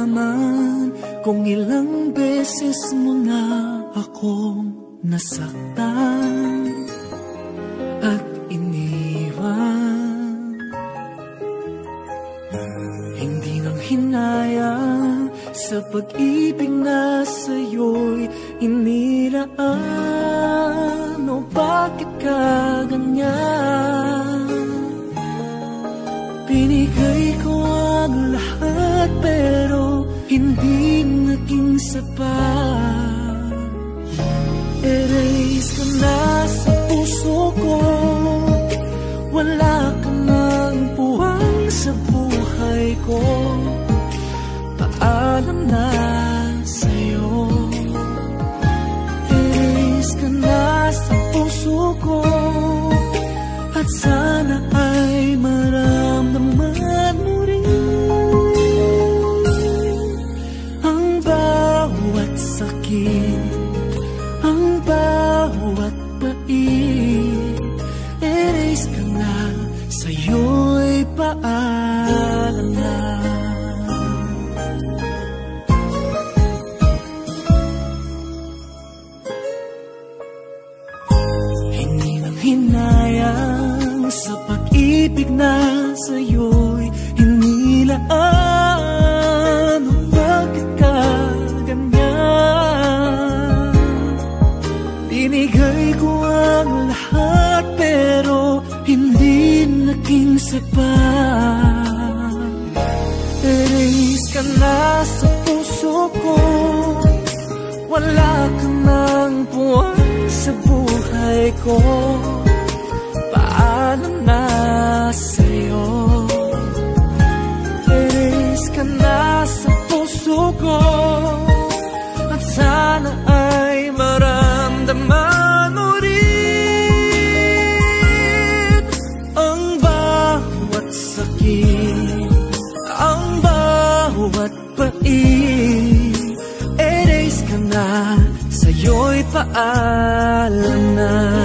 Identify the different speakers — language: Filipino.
Speaker 1: malaman kung ilang beses mo na akong nasaktan at iniwan. Hindi nang hinaya sa pag-ibig na sa'yo'y inilaan. O bakit ka ganyan? Binigay ko ang lahat pero hindi naging sapat. Erase ka na sa puso ko, wala ka nang puwang sa buhay ko. Paalam na sa'yo. Erase ka na sa puso ko, at sana ay maramdaman mo rin ang bawat sakit, ang bawat pait. Erase ka na, sa'yo'y paalam na. Hindi nang hinayang sa pag-ibig na sa'yo'y hinilaan. O bakit ka ganyan? Binigay ko ang lahat pero hindi naging sapat. Erase ka na sa puso ko, wala ka nang puwang sa buhay ko. Paalam na sa'yo. Erase ka na sa puso ko, at sana ay maramdaman mo rin ang bawat sakit, ang bawat pait. Erase ka na, sa'yo'y paalam na.